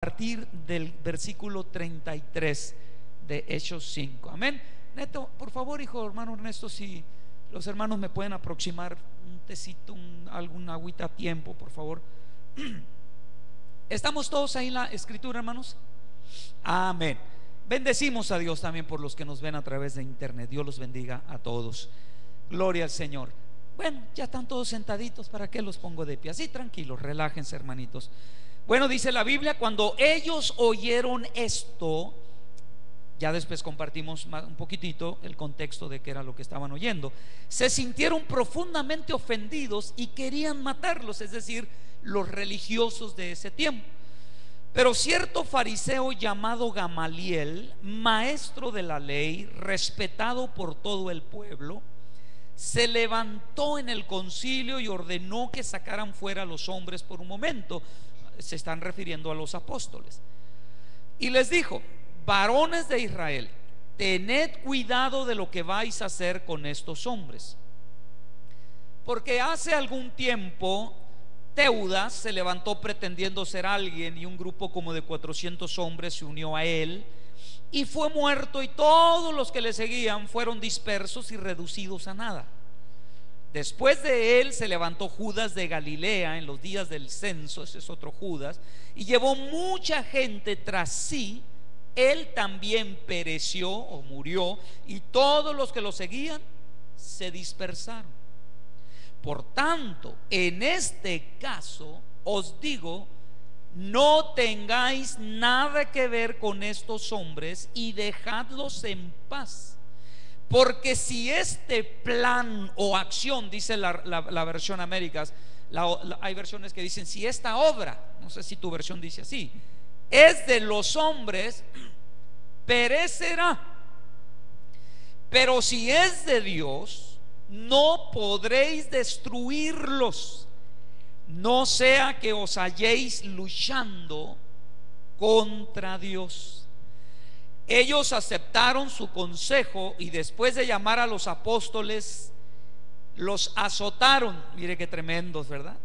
partir del versículo 33 de Hechos 5. Amén. Neto, por favor, hijo hermano Ernesto, si los hermanos me pueden aproximar un tecito, alguna agüita a tiempo, por favor. ¿Estamos todos ahí en la escritura, hermanos? Amén. Bendecimos a Dios también por los que nos ven a través de internet. Dios los bendiga a todos. Gloria al Señor. Bueno, ya están todos sentaditos, ¿para qué los pongo de pie? Así tranquilos, relájense, hermanitos. Bueno, dice la Biblia, cuando ellos oyeron esto, ya después compartimos un poquitito el contexto de qué era lo que estaban oyendo, se sintieron profundamente ofendidos y querían matarlos, es decir, los religiosos de ese tiempo. Pero cierto fariseo llamado Gamaliel, maestro de la ley, respetado por todo el pueblo, se levantó en el concilio y ordenó que sacaran fuera a los hombres por un momento. Se están refiriendo a los apóstoles. Y les dijo: varones de Israel, tened cuidado de lo que vais a hacer con estos hombres, porque hace algún tiempo Teudas se levantó pretendiendo ser alguien, y un grupo como de 400 hombres se unió a él y fue muerto, y todos los que le seguían fueron dispersos y reducidos a nada. Después de él se levantó Judas de Galilea en los días del censo, ese es otro Judas, y llevó mucha gente tras sí. Él también pereció o murió, y todos los que lo seguían se dispersaron. Por tanto, en este caso os digo, no tengáis nada que ver con estos hombres y dejadlos en paz. Porque si este plan o acción, dice la versión Américas, hay versiones que dicen si esta obra, no sé si tu versión dice así, es de los hombres, perecerá. Pero si es de Dios, no podréis destruirlos, no sea que os halléis luchando contra Dios. Ellos aceptaron su consejo y después de llamar a los apóstoles, los azotaron. Mire qué tremendos, ¿verdad?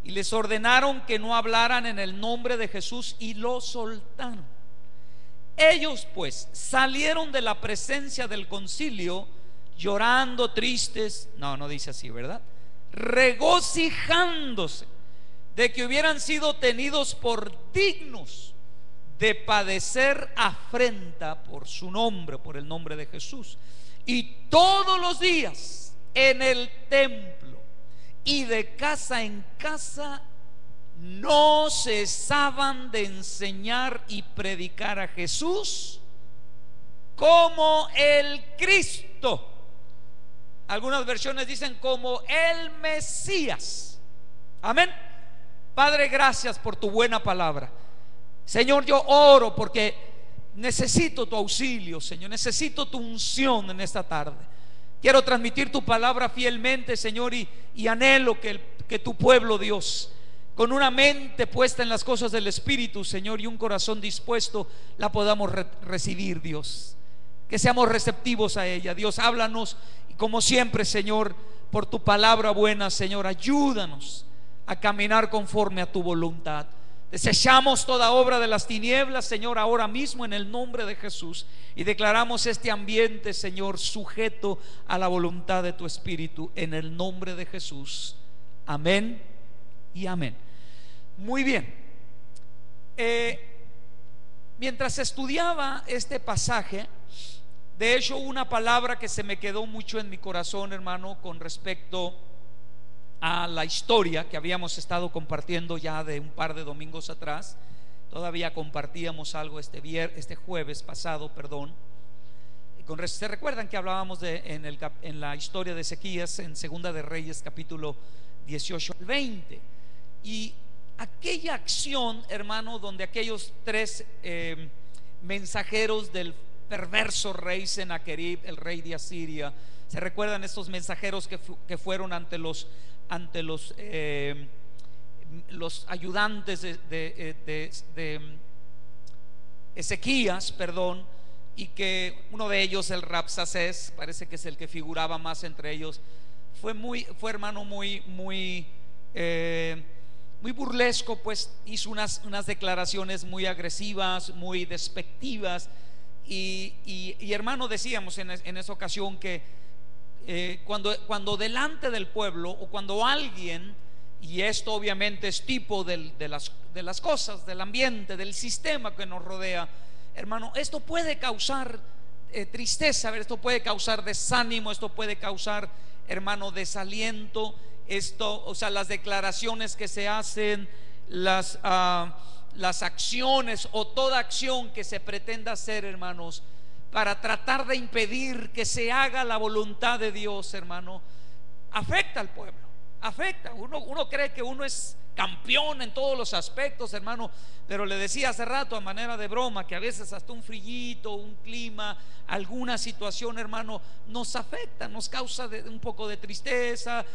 Y les ordenaron que no hablaran en el nombre de Jesús y los soltaron. Ellos pues salieron de la presencia del concilio llorando, tristes, no dice así, ¿verdad? Regocijándose de que hubieran sido tenidos por dignos de padecer afrenta por su nombre, por el nombre de Jesús. Y todos los días en el templo y de casa en casa no cesaban de enseñar y predicar a Jesús como el Cristo. Algunas versiones dicen como el Mesías. Amén. Padre, gracias por tu buena palabra. Señor, yo oro porque necesito tu auxilio, Señor, necesito tu unción en esta tarde. Quiero transmitir tu palabra fielmente, Señor, y anhelo que tu pueblo, Dios, con una mente puesta en las cosas del Espíritu, Señor, y un corazón dispuesto, la podamos recibir, Dios. Que seamos receptivos a ella. Dios, háblanos, y como siempre, Señor, por tu palabra buena, Señor, ayúdanos a caminar conforme a tu voluntad. Desechamos toda obra de las tinieblas, Señor, ahora mismo en el nombre de Jesús, y declaramos este ambiente, Señor, sujeto a la voluntad de tu Espíritu, en el nombre de Jesús. Amén y amén. Muy bien. Mientras estudiaba este pasaje, de hecho, una palabra que se me quedó mucho en mi corazón, hermano, con respecto a la historia que habíamos estado compartiendo ya de un par de domingos atrás. Todavía compartíamos algo este jueves pasado, perdón. ¿Se recuerdan que hablábamos en la historia de Ezequías en Segunda de Reyes capítulo 18 al 20? Y aquella acción, hermano, donde aquellos tres mensajeros del perverso rey Sennacherib, el rey de Asiria, ¿se recuerdan estos mensajeros que fueron ante los ayudantes de Ezequías, perdón, y que uno de ellos, el Rabsacés, parece que es el que figuraba más entre ellos, fue hermano muy muy burlesco, pues hizo unas declaraciones muy agresivas, muy despectivas. Y hermano, decíamos en esa ocasión que cuando delante del pueblo, o cuando alguien, y esto obviamente es tipo de las cosas, del ambiente, del sistema que nos rodea, hermano, esto puede causar tristeza, esto puede causar desánimo, esto puede causar, hermano, desaliento. Esto, o sea, las declaraciones que se hacen, las acciones o toda acción que se pretenda hacer, hermanos, para tratar de impedir que se haga la voluntad de Dios, hermano, afecta al pueblo, afecta. Uno cree que uno es campeón en todos los aspectos, hermano, pero le decía hace rato a manera de broma que a veces hasta un frillito, un clima, alguna situación, hermano, nos afecta, nos causa un poco de tristeza.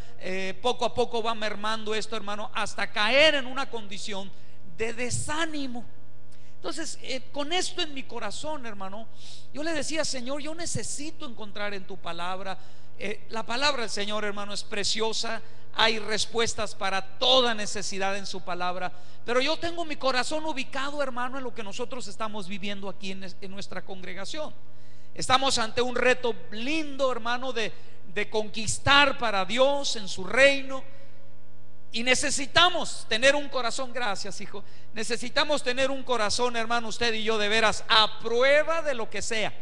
Poco a poco va mermando esto, hermano, hasta caer en una condición de desánimo. Entonces, con esto en mi corazón, hermano, yo le decía: Señor, yo necesito encontrar en tu palabra. La palabra del Señor, hermano, es preciosa. Hay respuestas para toda necesidad en su palabra. Pero yo tengo mi corazón ubicado, hermano, en lo que nosotros estamos viviendo aquí en nuestra congregación. Estamos ante un reto lindo, hermano, de conquistar para Dios en su reino. Y necesitamos tener un corazón, gracias, hijo. Necesitamos tener un corazón, hermano, usted y yo, de veras, a prueba de lo que sea.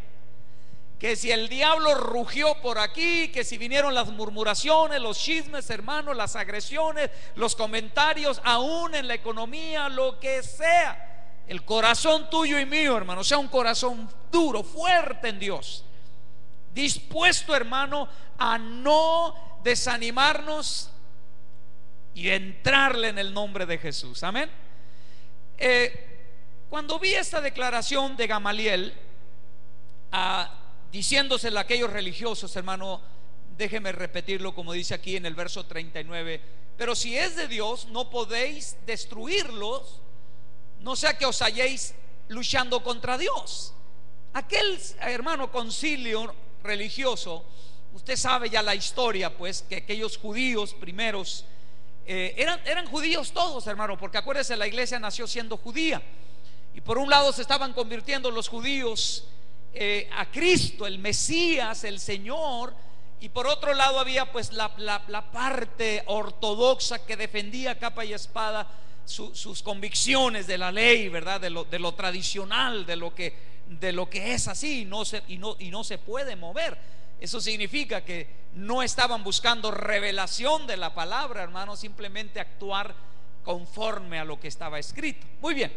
Que si el diablo rugió por aquí, que si vinieron las murmuraciones, los chismes, hermano, las agresiones, los comentarios, aún en la economía, lo que sea, el corazón tuyo y mío, hermano, sea un corazón duro, fuerte en Dios, dispuesto, hermano, a no desanimarnos y entrarle en el nombre de Jesús. Amén. Cuando vi esta declaración de Gamaliel, diciéndosela a aquellos religiosos, hermano, déjeme repetirlo como dice aquí en el verso 39: pero si es de Dios, no podéis destruirlos, no sea que os halléis luchando contra Dios. Aquel, hermano, concilio religioso, usted sabe ya la historia, pues, que aquellos judíos primeros eran judíos todos, hermano, porque acuérdese, la iglesia nació siendo judía, y por un lado se estaban convirtiendo los judíos a Cristo, el Mesías, el Señor, y por otro lado había pues la parte ortodoxa que defendía capa y espada sus convicciones de la ley, ¿verdad? De lo tradicional, de lo que es así y no se puede mover. Eso significa que no estaban buscando revelación de la palabra, hermano, simplemente actuar conforme a lo que estaba escrito. Muy bien.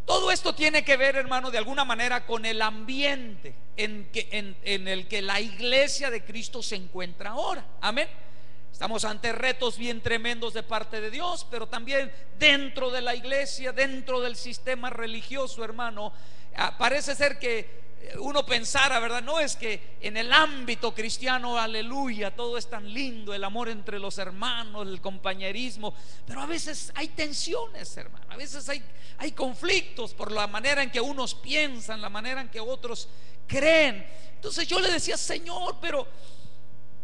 Todo esto tiene que ver, hermano, de alguna manera con el ambiente en el que la iglesia de Cristo se encuentra ahora. Amén. Estamos ante retos bien tremendos de parte de Dios, pero también dentro de la iglesia, dentro del sistema religioso, hermano, parece ser que uno pensara, ¿verdad? No, es que en el ámbito cristiano, aleluya, todo es tan lindo, el amor entre los hermanos, el compañerismo, pero a veces hay tensiones, hermano, a veces hay conflictos por la manera en que unos piensan, la manera en que otros creen. Entonces yo le decía: Señor, pero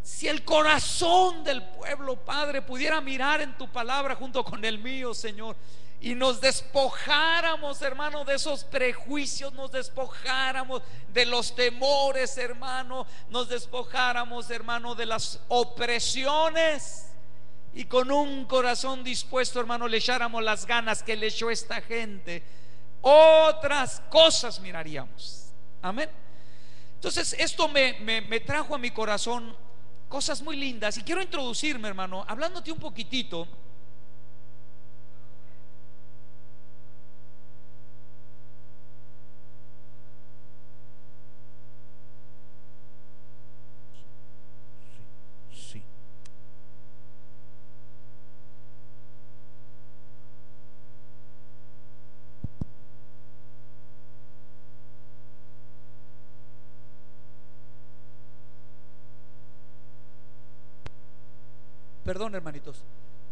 si el corazón del pueblo, Padre, pudiera mirar en tu palabra junto con el mío, Señor, y nos despojáramos, hermano, de esos prejuicios, nos despojáramos de los temores, hermano, nos despojáramos, hermano, de las opresiones, y con un corazón dispuesto, hermano, le echáramos las ganas que le echó esta gente, otras cosas miraríamos. Amén. Entonces esto me trajo a mi corazón cosas muy lindas, y quiero introducirme, hermano, hablándote un poquitito. Perdón, hermanitos.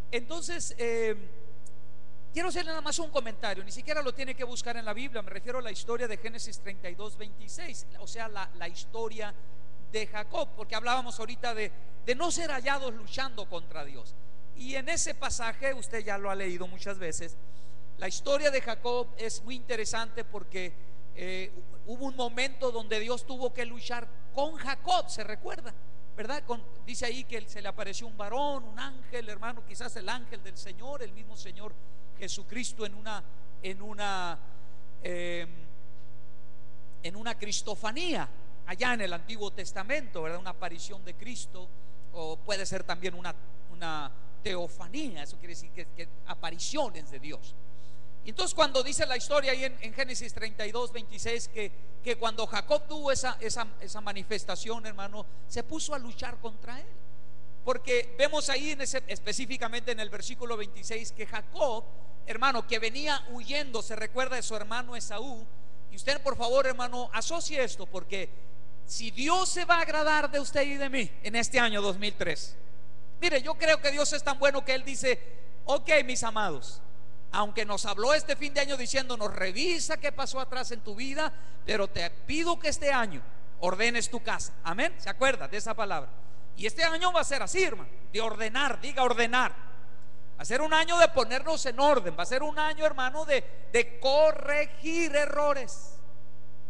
Entonces, quiero hacer nada más un comentario. Ni siquiera lo tiene que buscar en la Biblia. Me refiero a la historia de Génesis 32:26, o sea, la historia de Jacob, porque hablábamos ahorita de no ser hallados luchando contra Dios. Y en ese pasaje, usted ya lo ha leído muchas veces, la historia de Jacob es muy interesante porque hubo un momento donde Dios tuvo que luchar con Jacob, ¿se recuerda? ¿Verdad? Dice ahí que se le apareció un varón, un ángel, hermano, quizás el ángel del Señor, el mismo Señor Jesucristo en una cristofanía allá en el Antiguo Testamento, ¿verdad? Una aparición de Cristo, o puede ser también una teofanía, eso quiere decir que apariciones de Dios. Y entonces cuando dice la historia ahí en Génesis 32, 26 que cuando Jacob tuvo esa manifestación, hermano, se puso a luchar contra él, porque vemos ahí específicamente en el versículo 26 que Jacob, hermano, que venía huyendo, se recuerda de su hermano Esaú. Y usted, por favor, hermano, asocie esto, porque si Dios se va a agradar de usted y de mí en este año 2003, mire, yo creo que Dios es tan bueno que Él dice: ok, mis amados, aunque nos habló este fin de año diciéndonos: revisa qué pasó atrás en tu vida, pero te pido que este año ordenes tu casa. Amén, ¿se acuerda de esa palabra? Y este año va a ser así, hermano, de ordenar, diga ordenar. Va a ser un año de ponernos en orden, va a ser un año, hermano, de corregir errores,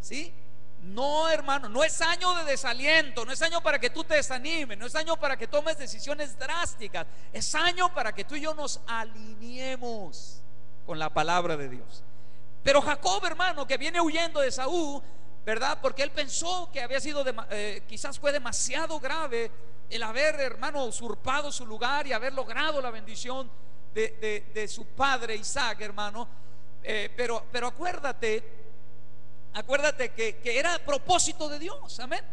¿sí? No, hermano, no es año de desaliento, no es año para que tú te desanimes, no es año para que tomes decisiones drásticas, es año para que tú y yo nos alineemos con la palabra de Dios. Pero Jacob, hermano, que viene huyendo de Esaú, ¿verdad? Porque él pensó que había sido quizás fue demasiado grave el haber, hermano, usurpado su lugar y haber logrado la bendición de su padre Isaac, hermano. Pero acuérdate que era propósito de Dios, amén.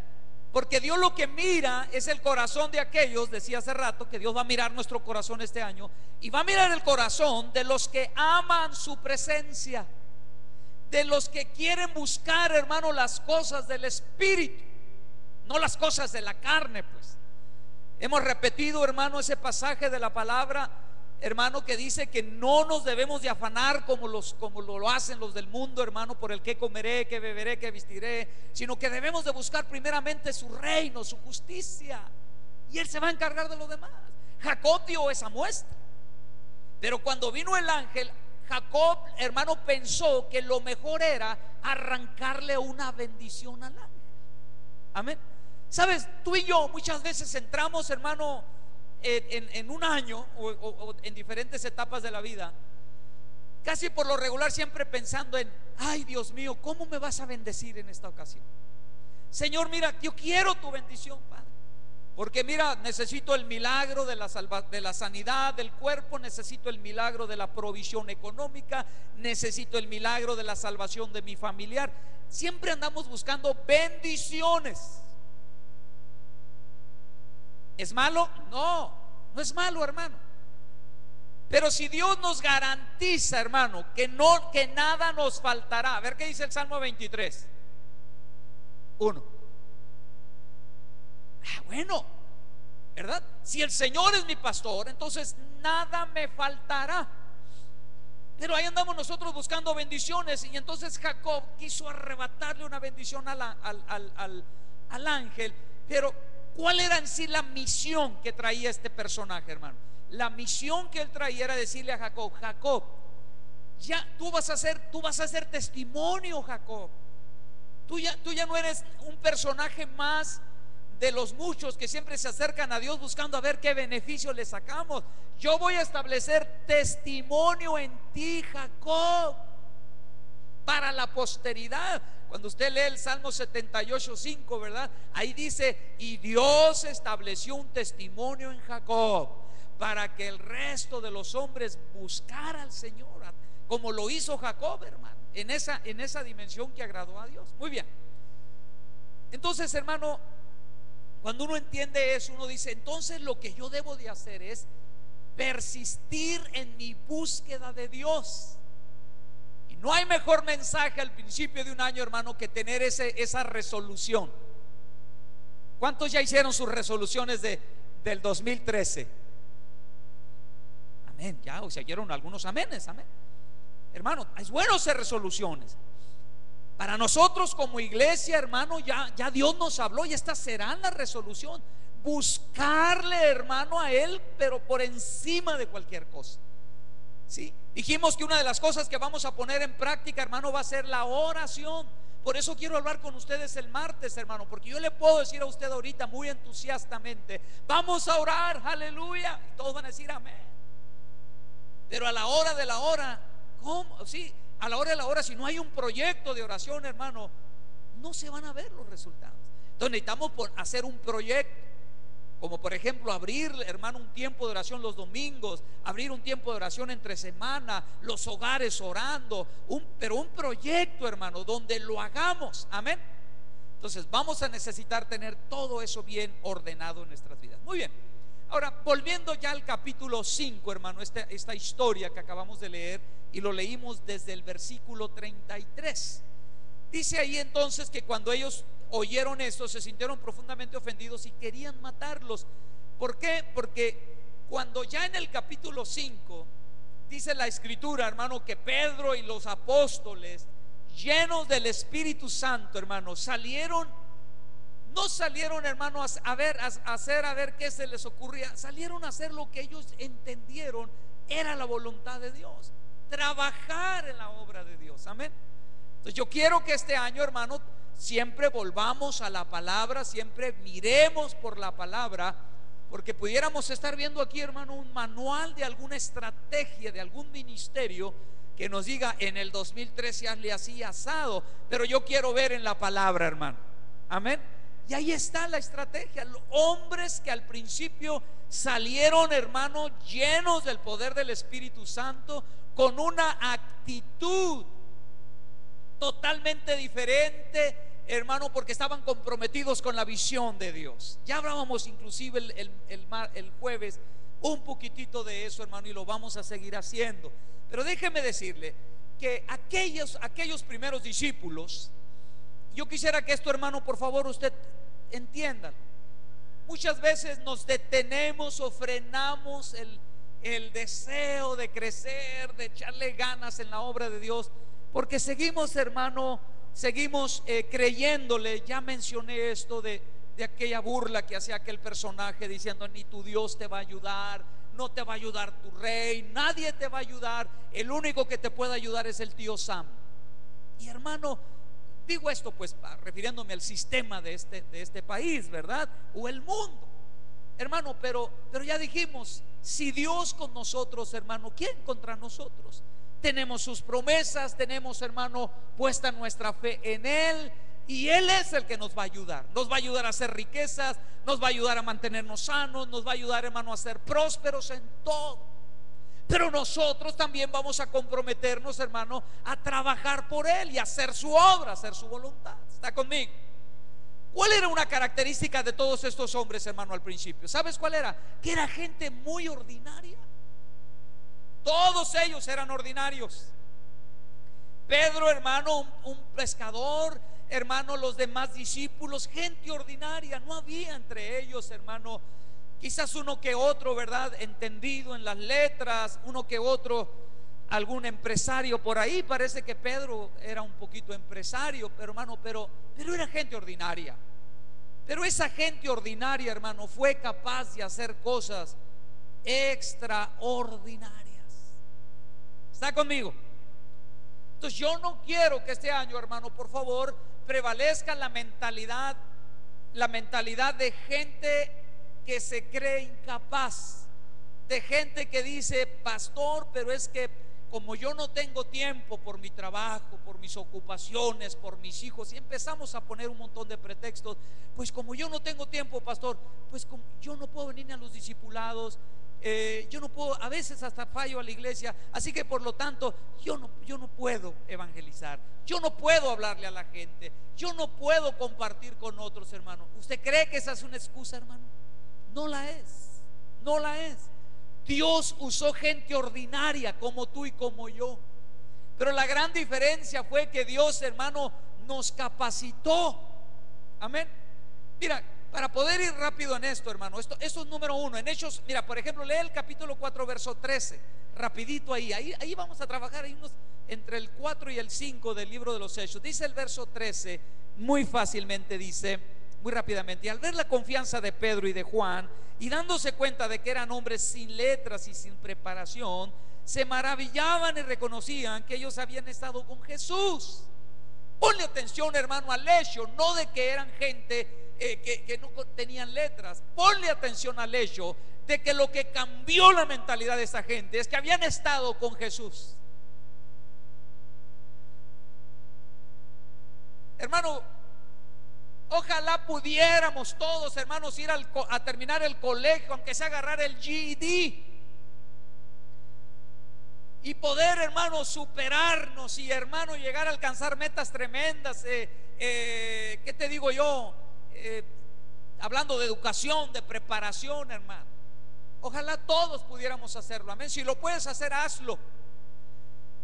Porque Dios lo que mira es el corazón de aquellos, decía hace rato, que Dios va a mirar nuestro corazón este año, y va a mirar el corazón de los que aman su presencia, de los que quieren buscar, hermano, las cosas del Espíritu, no las cosas de la carne, pues. Hemos repetido, hermano, ese pasaje de la palabra, hermano, que dice que no nos debemos de afanar como lo hacen los del mundo, hermano, por el que comeré, que beberé, que vestiré, sino que debemos de buscar primeramente su reino, su justicia, y Él se va a encargar de lo demás. Jacob dio esa muestra, pero cuando vino el ángel, Jacob, hermano, pensó que lo mejor era arrancarle una bendición al ángel. Amén. Sabes, tú y yo muchas veces entramos, hermano, en un año o en diferentes etapas de la vida, casi por lo regular siempre pensando en: ay, Dios mío, ¿cómo me vas a bendecir en esta ocasión? Señor, mira, yo quiero tu bendición, Padre, porque mira, necesito el milagro de la sanidad del cuerpo, necesito el milagro de la provisión económica, necesito el milagro de la salvación de mi familiar. Siempre andamos buscando bendiciones. ¿Es malo? No, no es malo, hermano. Pero si Dios nos garantiza, hermano, que nada nos faltará. A ver qué dice el Salmo 23, 1. Bueno, ¿verdad? Si el Señor es mi pastor, entonces nada me faltará. Pero ahí andamos nosotros buscando bendiciones. Y entonces Jacob quiso arrebatarle una bendición al ángel. Pero ¿cuál era en sí la misión que traía este personaje, hermano? La misión que él traía era decirle a Jacob: Jacob, ya tú vas a ser testimonio, Jacob. Tú ya no eres un personaje más de los muchos que siempre se acercan a Dios buscando a ver qué beneficio le sacamos. Yo voy a establecer testimonio en ti, Jacob, para la posteridad. Cuando usted lee el Salmo 78:5, ¿verdad? Ahí dice: y Dios estableció un testimonio en Jacob para que el resto de los hombres buscara al Señor, como lo hizo Jacob, hermano, en esa dimensión que agradó a Dios. Muy bien. Entonces, hermano, cuando uno entiende eso, uno dice: entonces lo que yo debo de hacer es persistir en mi búsqueda de Dios. No hay mejor mensaje al principio de un año, hermano, que tener esa resolución. ¿Cuántos ya hicieron sus resoluciones del 2013? Amén, ya, o sea, oyeron algunos amenes, amén. Hermano, es bueno hacer resoluciones. Para nosotros como iglesia, hermano, ya Dios nos habló y esta será la resolución. buscarle, hermano, a Él, pero por encima de cualquier cosa. ¿Sí? Dijimos que una de las cosas que vamos a poner en práctica, hermano, va a ser la oración. Por eso quiero hablar con ustedes el martes, hermano, porque yo le puedo decir a usted ahorita muy entusiastamente: vamos a orar, aleluya, y todos van a decir amén. Pero a la hora de la hora, ¿cómo? Sí, a la hora de la hora, si no hay un proyecto de oración, hermano, no se van a ver los resultados. Entonces necesitamos hacer un proyecto, como por ejemplo abrir, hermano, un tiempo de oración los domingos, abrir un tiempo de oración entre semana, los hogares orando, pero un proyecto, hermano, donde lo hagamos, amén. Entonces vamos a necesitar tener todo eso bien ordenado en nuestras vidas. Muy bien, ahora volviendo ya al capítulo 5, hermano, esta historia que acabamos de leer, y lo leímos desde el versículo 33. Dice ahí entonces que cuando ellos oyeron esto, se sintieron profundamente ofendidos y querían matarlos. ¿Por qué? Porque cuando ya en el capítulo 5 dice la escritura, hermano, que Pedro y los apóstoles, llenos del Espíritu Santo, hermano, no salieron, hermano, a ver qué se les ocurría. Salieron a hacer lo que ellos entendieron era la voluntad de Dios, trabajar en la obra de Dios, amén. Entonces yo quiero que este año, hermano, siempre volvamos a la palabra, siempre miremos por la palabra, porque pudiéramos estar viendo aquí, hermano, un manual de alguna estrategia, de algún ministerio que nos diga: en el 2013 hazle así, asado. Pero yo quiero ver en la palabra, hermano, amén. Y ahí está la estrategia. Los hombres que al principio salieron, hermano, llenos del poder del Espíritu Santo, con una actitud totalmente diferente, hermano, porque estaban comprometidos con la visión de Dios. Ya hablábamos inclusive el jueves un poquitito de eso, hermano, y lo vamos a seguir haciendo. Pero déjeme decirle que aquellos primeros discípulos, yo quisiera que esto, hermano, por favor usted entienda. Muchas veces nos detenemos o frenamos el deseo de crecer, de echarle ganas en la obra de Dios, porque seguimos, hermano, creyéndole. Ya mencioné esto de aquella burla que hacía aquel personaje diciendo: ni tu Dios te va a ayudar, no te va a ayudar tu rey, nadie te va a ayudar, el único que te puede ayudar es el tío Sam. Y hermano, digo esto pues refiriéndome al sistema de este país, ¿verdad? O el mundo, hermano, pero ya dijimos: si Dios con nosotros, hermano, ¿quién contra nosotros? Tenemos sus promesas, tenemos, hermano, puesta nuestra fe en Él, y Él es el que nos va a ayudar. Nos va a ayudar a hacer riquezas, nos va a ayudar a mantenernos sanos, nos va a ayudar, hermano, a ser prósperos en todo. Pero nosotros también vamos a comprometernos, hermano, a trabajar por Él y a hacer su obra, a hacer su voluntad. ¿Está conmigo? ¿Cuál era una característica de todos estos hombres, hermano, al principio? ¿Sabes cuál era? Que era gente muy ordinaria. Todos ellos eran ordinarios. Pedro, hermano, un pescador, hermano, los demás discípulos, gente ordinaria. No había entre ellos, hermano, quizás uno que otro, ¿verdad?, entendido en las letras, uno que otro, algún empresario por ahí. Parece que Pedro era un poquito empresario, pero hermano, pero era gente ordinaria. Pero esa gente ordinaria, hermano, fue capaz de hacer cosas extraordinarias. ¿Está conmigo? Entonces yo no quiero que este año, hermano, por favor, prevalezca la mentalidad de gente que se cree incapaz, de gente que dice: pastor, pero es que como yo no tengo tiempo por mi trabajo, por mis ocupaciones, por mis hijos, y empezamos a poner un montón de pretextos. Pues como yo no tengo tiempo, pastor, pues como yo no puedo venir a los discipulados, yo no puedo, a veces hasta fallo a la iglesia, así que por lo tanto yo no puedo evangelizar, yo no puedo hablarle a la gente, yo no puedo compartir con otros, hermano. ¿Usted cree que esa es una excusa, hermano? No la es, no la es. Dios usó gente ordinaria como tú y como yo, pero la gran diferencia fue que Dios, hermano, nos capacitó. Amén. Mira, para poder ir rápido en esto, hermano, esto es número uno. En Hechos, mira, por ejemplo, lee el capítulo 4, verso 13, rapidito ahí vamos a trabajar ahí entre el 4 y el 5 del libro de los Hechos. Dice el verso 13, muy fácilmente dice: muy rápidamente. Y al ver la confianza de Pedro y de Juan, y dándose cuenta de que eran hombres sin letras y sin preparación, se maravillaban y reconocían que ellos habían estado con Jesús. Ponle atención, hermano, al hecho, no de que eran gente que no tenían letras. Ponle atención al hecho de que lo que cambió la mentalidad de esa gente es que habían estado con Jesús. Hermano, ojalá pudiéramos todos, hermanos, ir a terminar el colegio, aunque sea agarrar el GED, y poder, hermano, superarnos y, hermano, llegar a alcanzar metas tremendas. ¿Qué te digo yo? Hablando de educación, de preparación, hermano. Ojalá todos pudiéramos hacerlo, amén. Si lo puedes hacer, hazlo.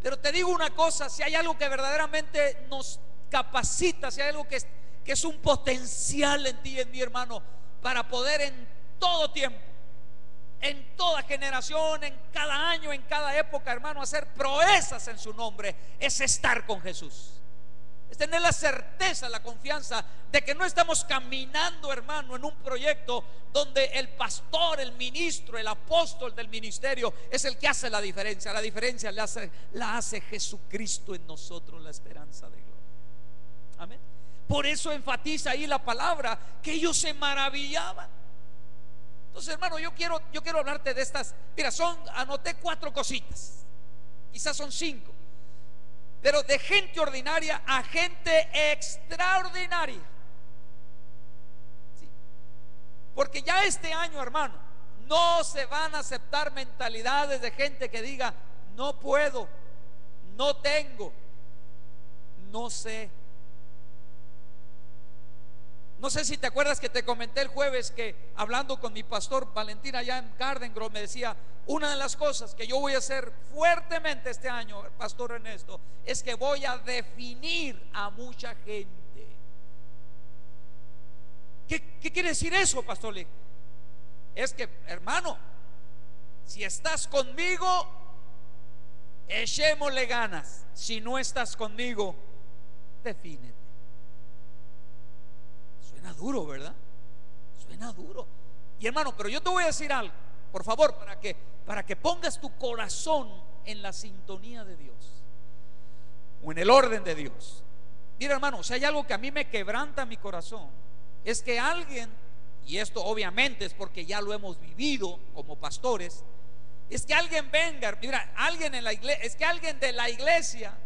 Pero te digo una cosa: si hay algo que verdaderamente nos capacita, si hay algo que es un potencial en ti y en mi, hermano, para poder en todo tiempo, en toda generación, en cada año, en cada época, hermano, hacer proezas en su nombre, es estar con Jesús. Es tener la certeza, la confianza de que no estamos caminando, hermano, en un proyecto donde el pastor, el ministro, el apóstol del ministerio es el que hace la diferencia. La diferencia la hace Jesucristo en nosotros, la esperanza de gloria. Amén. Por eso enfatiza ahí la palabra que ellos se maravillaban. Entonces, hermano, yo quiero hablarte de estas. Mira, anoté 4 cositas, quizás son 5, pero de gente ordinaria a gente extraordinaria. ¿Sí? Porque ya este año, hermano, no se van a aceptar mentalidades de gente que diga: no puedo, no tengo, no sé. No sé si te acuerdas que te comenté el jueves que, hablando con mi pastor Valentín allá en Garden Grove, me decía: una de las cosas que yo voy a hacer fuertemente este año, pastor Ernesto, es que voy a definir a mucha gente. ¿Qué quiere decir eso, pastor? Es que, hermano, si estás conmigo, echémosle ganas. Si no estás conmigo, defínete. Suena duro, ¿verdad? Suena duro. Y, hermano, pero yo te voy a decir algo, por favor, para que pongas tu corazón en la sintonía de Dios o en el orden de Dios. Mira, hermano, si hay algo que a mí me quebranta mi corazón, es que alguien, y esto obviamente es porque ya lo hemos vivido como pastores, es que alguien venga, mira, alguien en la iglesia, es que alguien de la iglesia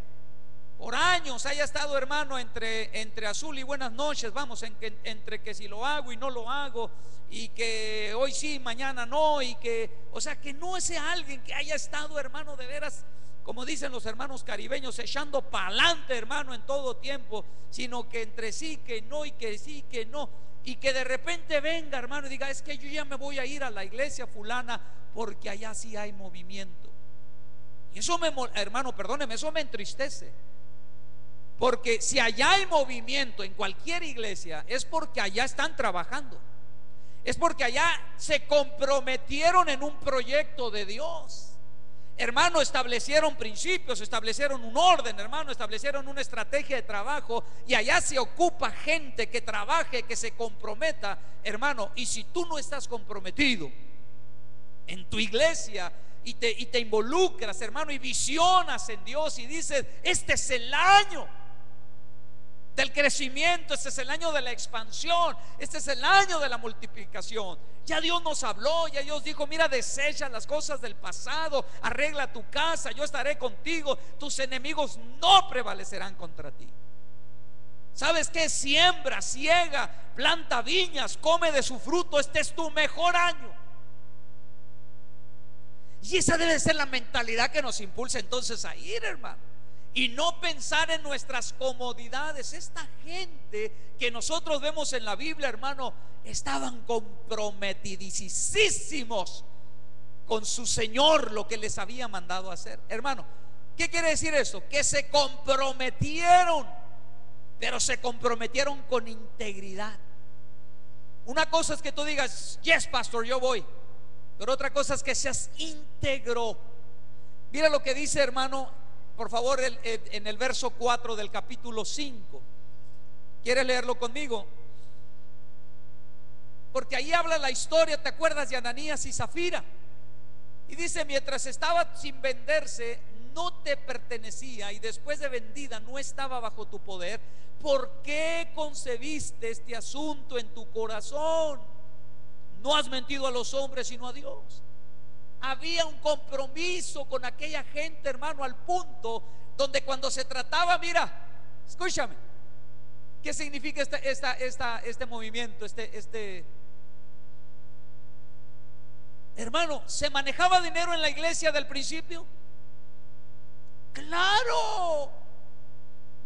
por años haya estado, hermano, entre azul y buenas noches, vamos, entre que si lo hago y no lo hago, y que hoy sí, mañana no, y que, o sea, que no sea alguien que haya estado, hermano, de veras, como dicen los hermanos caribeños, echando pa'lante, hermano, en todo tiempo, sino que entre sí, que no, y que sí, que no, y que de repente venga, hermano, y diga: es que yo ya me voy a ir a la iglesia fulana porque allá sí hay movimiento. Y eso hermano, perdóneme, eso me entristece. Porque si allá hay movimiento en cualquier iglesia, es porque allá están trabajando, es porque allá se comprometieron en un proyecto de Dios. Hermano, establecieron principios, establecieron un orden, hermano, establecieron una estrategia de trabajo, y allá se ocupa gente que trabaje, que se comprometa, hermano. Y si tú no estás comprometido en tu iglesia y te involucras, hermano, y visionas en Dios y dices: este es el año del crecimiento, este es el año de la expansión, este es el año de la multiplicación. Ya Dios nos habló, ya Dios dijo: mira, desecha las cosas del pasado, arregla tu casa, yo estaré contigo, tus enemigos no prevalecerán contra ti. ¿Sabes qué? Siembra, ciega, planta viñas, come de su fruto. Este es tu mejor año. Y esa debe ser la mentalidad que nos impulsa entonces a ir, hermano, y no pensar en nuestras comodidades. Esta gente que nosotros vemos en la Biblia, hermano, estaban comprometidísimos con su Señor, lo que les había mandado hacer. Hermano, ¿qué quiere decir eso? Que se comprometieron, pero se comprometieron con integridad. Una cosa es que tú digas: yes, pastor, yo voy. Pero otra cosa es que seas íntegro. Mira lo que dice, hermano, por favor, en el verso 4 del capítulo 5. ¿Quieres leerlo conmigo? porque ahí habla la historia, ¿te acuerdas de Ananías y Zafira? Y dice, mientras estaba sin venderse, no te pertenecía, y después de vendida no estaba bajo tu poder. ¿Por qué concebiste este asunto en tu corazón? No has mentido a los hombres sino a Dios. Había un compromiso con aquella gente, hermano, al punto donde cuando se trataba, mira, escúchame, ¿qué significa este movimiento? Hermano, ¿se manejaba dinero en la iglesia del principio? Claro,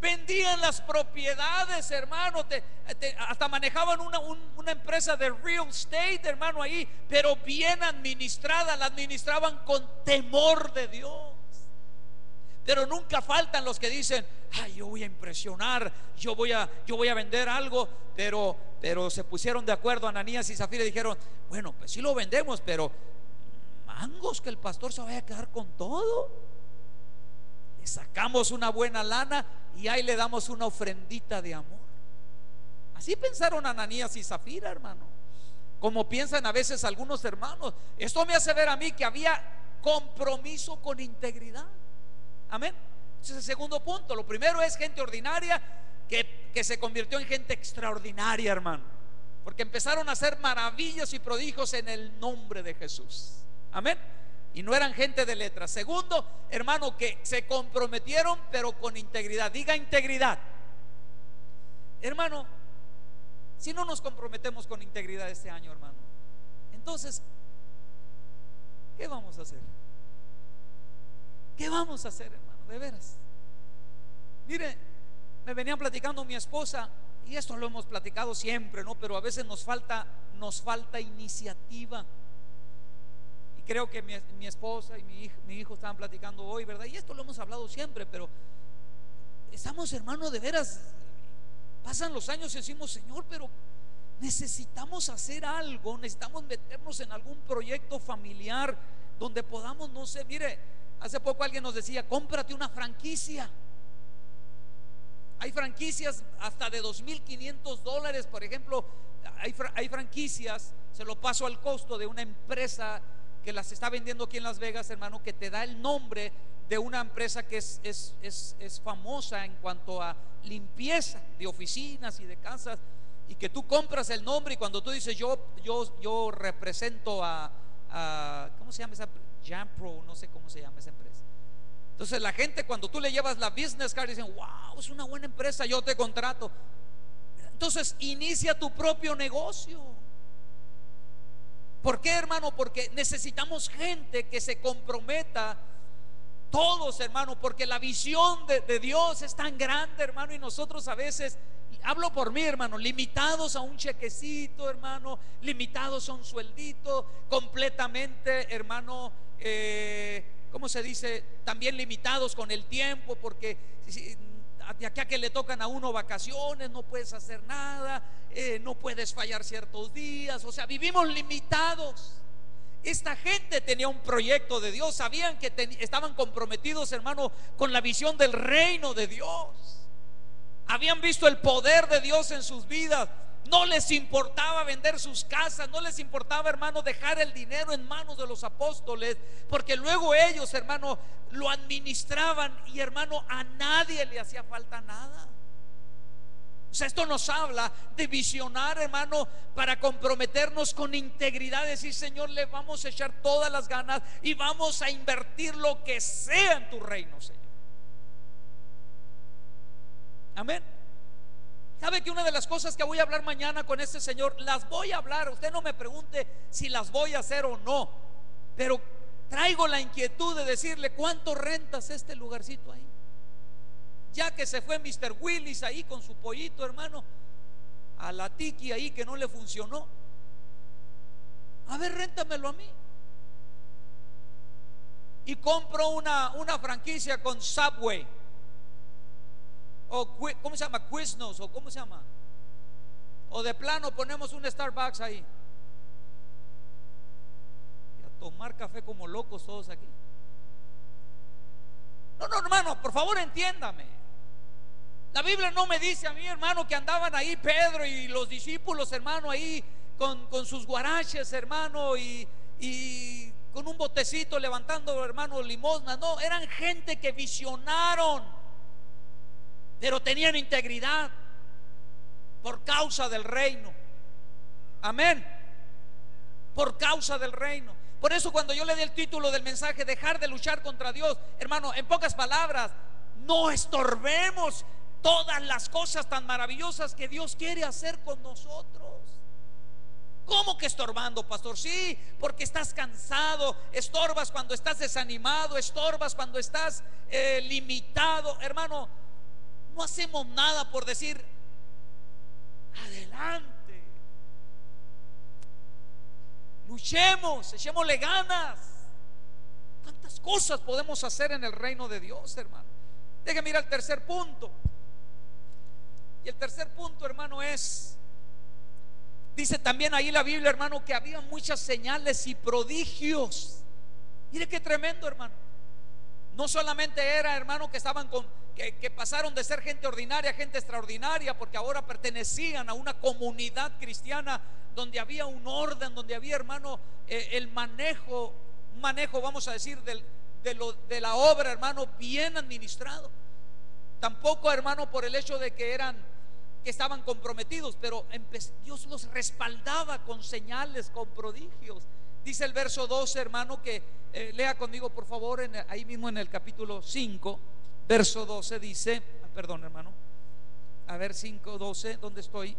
vendían las propiedades, hermano, hasta manejaban una empresa de real estate, hermano, ahí, pero bien administrada, la administraban con temor de Dios. Pero nunca faltan los que dicen, ay, yo voy a impresionar, yo voy a vender algo, pero se pusieron de acuerdo Ananías y Zafira y dijeron, bueno, pues sí lo vendemos, pero mangos que el pastor se vaya a quedar con todo. Le sacamos una buena lana y ahí le damos una ofrendita de amor. Así pensaron Ananías y Zafira, hermano. Como piensan a veces algunos hermanos. Esto me hace ver a mí que había compromiso con integridad. Amén. Ese es el segundo punto. Lo primero es gente ordinaria que se convirtió en gente extraordinaria, hermano, porque empezaron a hacer maravillas y prodigios en el nombre de Jesús. Amén. Y no eran gente de letras. Segundo, hermano, que se comprometieron pero con integridad. Diga integridad. Hermano, si no nos comprometemos con integridad este año, hermano, entonces, ¿qué vamos a hacer? ¿Qué vamos a hacer, hermano? De veras. Mire, me venían platicando mi esposa, y esto lo hemos platicado siempre, ¿no? Pero a veces nos falta iniciativa. Y creo que mi esposa y mi hijo estaban platicando hoy, ¿verdad? Y esto lo hemos hablado siempre, pero estamos, hermano, de veras, pasan los años y decimos, Señor, pero necesitamos hacer algo, necesitamos meternos en algún proyecto familiar donde podamos, no sé, mire, hace poco alguien nos decía, cómprate una franquicia. Hay franquicias hasta de $2,500, por ejemplo. Hay franquicias, se lo paso al costo, de una empresa que las está vendiendo aquí en Las Vegas, hermano, que te da el nombre de una empresa que es famosa en cuanto a limpieza de oficinas y de casas, y que tú compras el nombre, y cuando tú dices yo represento a ¿cómo se llama esa? Jampro, no sé cómo se llama esa empresa. Entonces la gente, cuando tú le llevas la business card, dicen, wow, es una buena empresa, yo te contrato. Entonces inicia tu propio negocio. ¿Por qué, hermano? Porque necesitamos gente que se comprometa. Todos, hermano, porque la visión de Dios es tan grande, hermano, y nosotros a veces, hablo por mí, hermano, limitados a un chequecito, hermano, limitados a un sueldito, completamente, hermano, ¿cómo se dice? También limitados con el tiempo, porque de acá que le tocan a uno vacaciones, no puedes hacer nada, no puedes fallar ciertos días, o sea, vivimos limitados. Esta gente tenía un proyecto de Dios, sabían que estaban comprometidos, hermano, con la visión del reino de Dios. Habían visto el poder de Dios en sus vidas. No les importaba vender sus casas, no les importaba, hermano, dejar el dinero en manos de los apóstoles, porque luego ellos, hermano, lo administraban, y, hermano, a nadie le hacía falta nada. O sea, esto nos habla de visionar, hermano, para comprometernos con integridad, decir, Señor, le vamos a echar todas las ganas y vamos a invertir lo que sea en tu reino, Señor. Amén. ¿Sabe que una de las cosas que voy a hablar mañana con este señor, las voy a hablar? Usted no me pregunte si las voy a hacer o no, pero traigo la inquietud de decirle, ¿cuánto rentas este lugarcito ahí? Ya que se fue Mr. Willis ahí con su pollito, hermano, a la tiki ahí que no le funcionó. A ver, réntamelo a mí. Y compro una franquicia con Subway, o ¿cómo se llama? Quiznos, o ¿cómo se llama? O de plano ponemos un Starbucks ahí, y a tomar café como locos todos aquí. No, hermano, por favor entiéndame. La Biblia no me dice a mí, hermano, que andaban ahí Pedro y los discípulos, hermano, ahí con sus guaraches, hermano, y con un botecito levantando, hermano, limosna. No, eran gente que visionaron, pero tenían integridad por causa del reino. Amén. Por causa del reino. Por eso cuando yo le di el título del mensaje, dejar de luchar contra Dios, hermano, en pocas palabras, no estorbemos todas las cosas tan maravillosas que Dios quiere hacer con nosotros. ¿Cómo que estorbando, pastor? Sí, porque estás cansado, estorbas cuando estás desanimado, estorbas cuando estás limitado. Hermano, no hacemos nada por decir adelante. Luchemos, echémosle ganas. ¿Cuántas cosas podemos hacer en el reino de Dios, hermano? Déjeme ir al tercer punto. Y el tercer punto, hermano, dice también ahí la Biblia, hermano, que había muchas señales y prodigios. Mire qué tremendo, hermano. No solamente era, hermano, que estaban que pasaron de ser gente ordinaria a gente extraordinaria, porque ahora pertenecían a una comunidad cristiana donde había un orden, donde había, hermano, un manejo, vamos a decir, de la obra, hermano, bien administrado. Tampoco, hermano, por el hecho de que estaban comprometidos, pero Dios los respaldaba con señales, con prodigios. Dice el verso 12, hermano, que lea conmigo por favor, ahí mismo en el capítulo 5, verso 12 dice, perdón, hermano, a ver, 5, 12, ¿dónde estoy?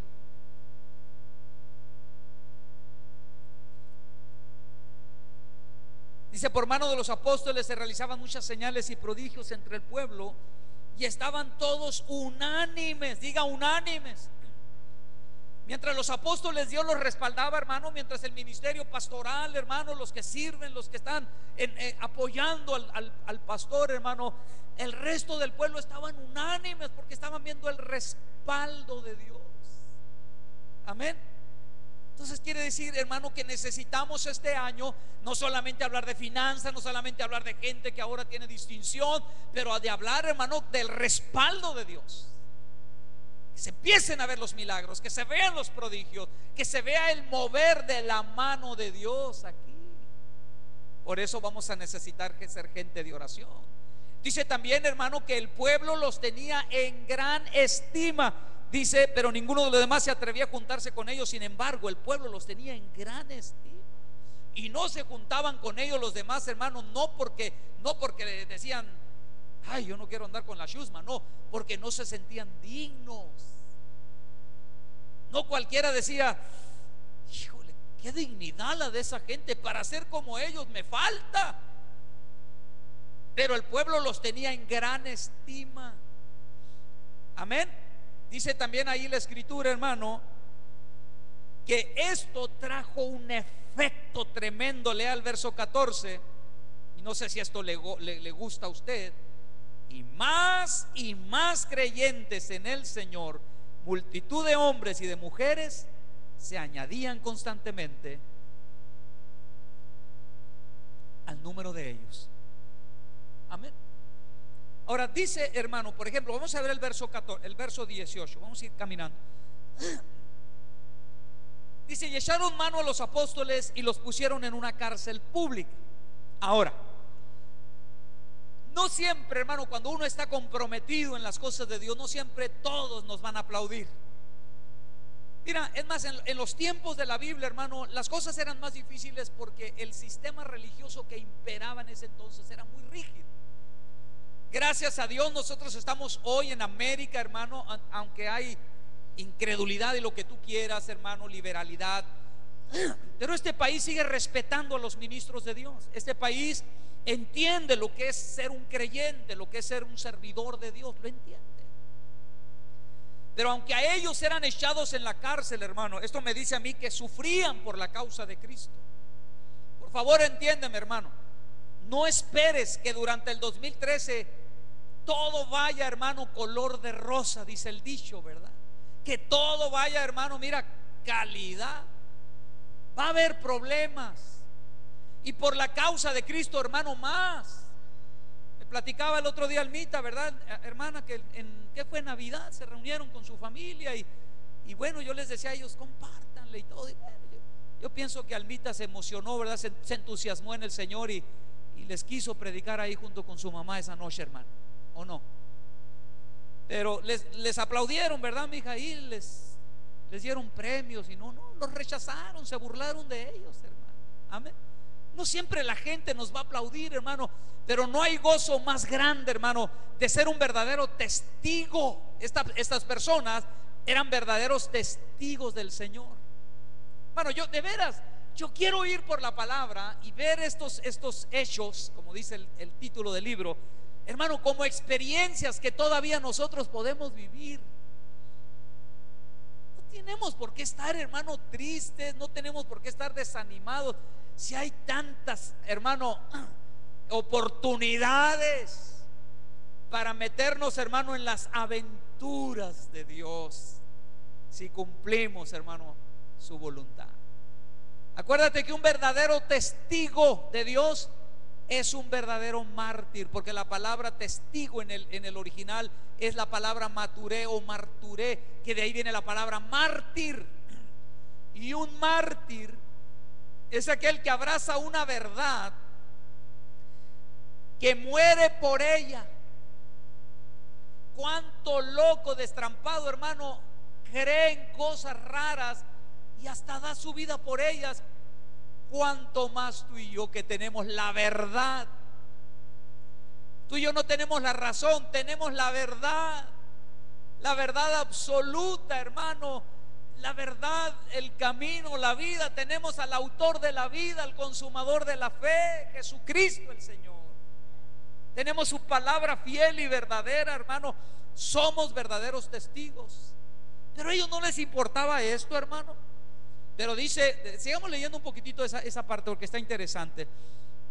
Dice: por mano de los apóstoles se realizaban muchas señales y prodigios entre el pueblo, y estaban todos unánimes, diga unánimes. Mientras los apóstoles, Dios los respaldaba, hermano. Mientras el ministerio pastoral, hermano, los que sirven, los que están apoyando al pastor, hermano, el resto del pueblo estaban unánimes porque estaban viendo el respaldo de Dios. Amén. Entonces quiere decir, hermano, que necesitamos este año no solamente hablar de finanzas, no solamente hablar de gente que ahora tiene distinción, pero de hablar, hermano, del respaldo de Dios. Que se empiecen a ver los milagros, que se vean los prodigios, que se vea el mover de la mano de Dios aquí. Por eso vamos a necesitar ser gente de oración. Dice también, hermano, que el pueblo los tenía en gran estima. Dice: pero ninguno de los demás se atrevía a juntarse con ellos. Sin embargo, el pueblo los tenía en gran estima. Y no se juntaban con ellos los demás, hermanos, no porque decían: ay, yo no quiero andar con la chusma. No, porque no se sentían dignos. No cualquiera decía: híjole, qué dignidad la de esa gente, para ser como ellos me falta. Pero el pueblo los tenía en gran estima. Amén. Dice también ahí la escritura, hermano, que esto trajo un efecto tremendo. Lea el verso 14. Y no sé si esto le gusta a usted. Y más creyentes en el Señor, multitud de hombres y de mujeres se añadían constantemente al número de ellos. Amén. Ahora dice, hermano, por ejemplo, vamos a ver el verso 14, el verso 18. Vamos a ir caminando. Dice: y echaron mano a los apóstoles y los pusieron en una cárcel pública. Ahora, no siempre, hermano, cuando uno está comprometido en las cosas de Dios, no siempre todos nos van a aplaudir. Mira, es más, en los tiempos de la Biblia, hermano, las cosas eran más difíciles porque el sistema religioso que imperaba en ese entonces era muy rígido. Gracias a Dios nosotros estamos hoy en América, hermano, aunque hay incredulidad y lo que tú quieras, hermano, liberalidad, pero este país sigue respetando a los ministros de Dios. Este país entiende lo que es ser un creyente, lo que es ser un servidor de Dios, lo entiende. Pero aunque a ellos eran echados en la cárcel, hermano, esto me dice a mí que sufrían por la causa de Cristo. Por favor, entiéndeme, hermano. No esperes que durante el 2013 todo vaya, hermano, color de rosa, dice el dicho, ¿verdad? Que todo vaya, hermano, mira, calidad. Va a haber problemas. Y por la causa de Cristo, hermano, más. Me platicaba el otro día Almita, ¿verdad, hermana? Que ¿qué fue? Navidad, se reunieron con su familia y bueno, yo les decía a ellos: compartan hablarle y todo. Y bueno, yo pienso que Almita se emocionó, ¿verdad? Se entusiasmó en el Señor y les quiso predicar ahí junto con su mamá esa noche, hermano, ¿o no? Pero les aplaudieron, ¿verdad, mija? Y les dieron premios y no, los rechazaron, se burlaron de ellos, hermano. Amén. No siempre la gente nos va a aplaudir, hermano, pero no hay gozo más grande, hermano, de ser un verdadero testigo. Estas personas eran verdaderos testigos del Señor. Hermano, yo de veras, yo quiero ir por la palabra y ver estos hechos, como dice el título del libro, hermano, como experiencias que todavía nosotros podemos vivir. No tenemos por qué estar, hermano, tristes, no tenemos por qué estar desanimados. Si hay tantas, hermano, oportunidades para meternos, hermano, en las aventuras de Dios, si cumplimos, hermano, su voluntad. Acuérdate que un verdadero testigo de Dios es un verdadero mártir, porque la palabra testigo en el original es la palabra maturé o marturé, que de ahí viene la palabra mártir. Y un mártir es aquel que abraza una verdad, que muere por ella. Cuánto loco destrampado, hermano, cree en cosas raras y hasta da su vida por ellas. Cuánto más tú y yo, que tenemos la verdad. Tú y yo no tenemos la razón, tenemos la verdad absoluta, hermano. La verdad, el camino, la vida. Tenemos al autor de la vida, al consumador de la fe, Jesucristo el Señor. Tenemos su palabra fiel y verdadera, hermano. Somos verdaderos testigos. Pero a ellos no les importaba esto, hermano. Pero dice, sigamos leyendo un poquitito esa parte, porque está interesante.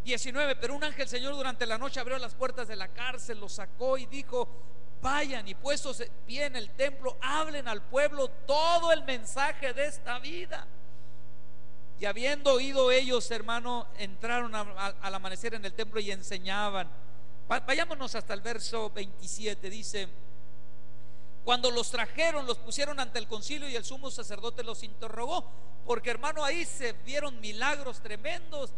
19. Pero un ángel Señor durante la noche abrió las puertas de la cárcel, los sacó y dijo: vayan y puestos de pie en el templo, hablen al pueblo todo el mensaje de esta vida. Y habiendo oído ellos, hermano, entraron al amanecer en el templo y enseñaban. Vayámonos hasta el verso 27. Dice: cuando los trajeron, los pusieron ante el concilio y el sumo sacerdote los interrogó, porque, hermano, ahí se vieron milagros tremendos.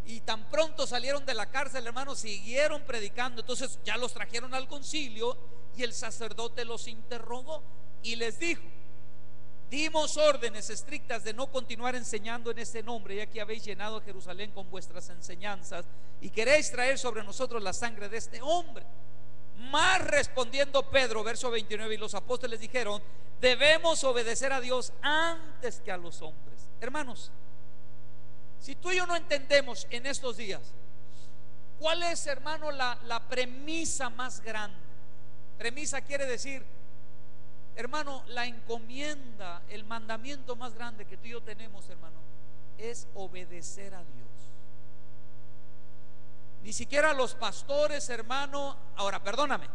Y tan pronto salieron de la cárcel, hermano, siguieron predicando. Entonces ya los trajeron al concilio y el sacerdote los interrogó y les dijo: dimos órdenes estrictas de no continuar enseñando en este nombre, ya que habéis llenado Jerusalén con vuestras enseñanzas y queréis traer sobre nosotros la sangre de este hombre. Mas respondiendo Pedro, verso 29, y los apóstoles dijeron: debemos obedecer a Dios antes que a los hombres. Hermanos, si tú y yo no entendemos en estos días cuál es, hermano, la premisa más grande. Premisa quiere decir, hermano, la encomienda, el mandamiento más grande que tú y yo tenemos, hermano, es obedecer a Dios. Ni siquiera los pastores, hermano. Ahora, perdóname,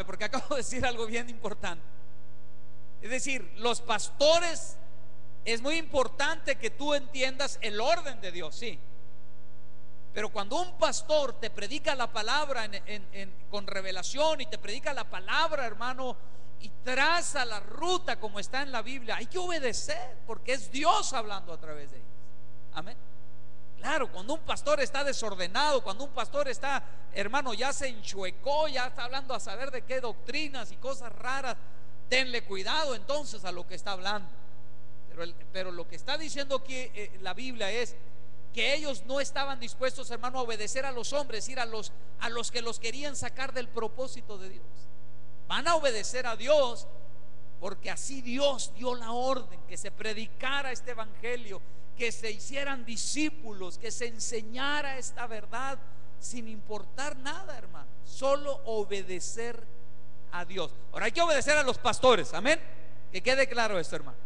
porque acabo de decir algo bien importante. Es decir, los pastores, es muy importante que tú entiendas el orden de Dios, sí. Pero cuando un pastor te predica la palabra con revelación y te predica la palabra, hermano, y traza la ruta como está en la Biblia, hay que obedecer, porque es Dios hablando a través de ellos. Amén. Claro, cuando un pastor está desordenado, cuando un pastor está, hermano, ya se enchuecó, ya está hablando a saber de qué doctrinas y cosas raras, tenle cuidado entonces a lo que está hablando. Pero lo que está diciendo aquí la Biblia es que ellos no estaban dispuestos, hermano, a obedecer a los hombres, es decir, a los que los querían sacar del propósito de Dios. Van a obedecer a Dios porque así Dios dio la orden, que se predicara este evangelio, que se hicieran discípulos, que se enseñara esta verdad sin importar nada, hermano, solo obedecer a Dios. Ahora hay que obedecer a los pastores, amén. Que quede claro esto, hermano,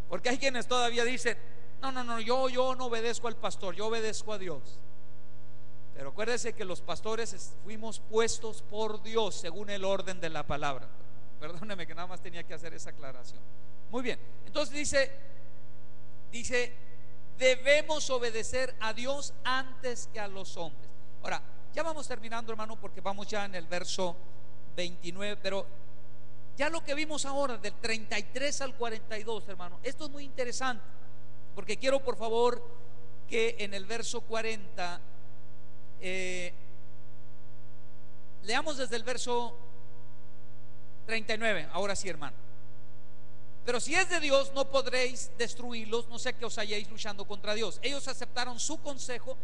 porque hay quienes todavía dicen: no, yo no obedezco al pastor, yo obedezco a Dios. Pero acuérdese que los pastores fuimos puestos por Dios según el orden de la palabra. Perdóneme que nada más tenía que hacer esa aclaración. Muy bien, entonces dice debemos obedecer a Dios antes que a los hombres. Ahora, ya vamos terminando, hermano, porque vamos ya en el verso 29, pero ya lo que vimos ahora del 33 al 42, hermano, esto es muy interesante. porque quiero por favor que en el verso 40 leamos desde el verso 39. Ahora sí, hermano. Pero si es de Dios, no podréis destruirlos, no sea que os halléis luchando contra Dios. Ellos aceptaron su consejo.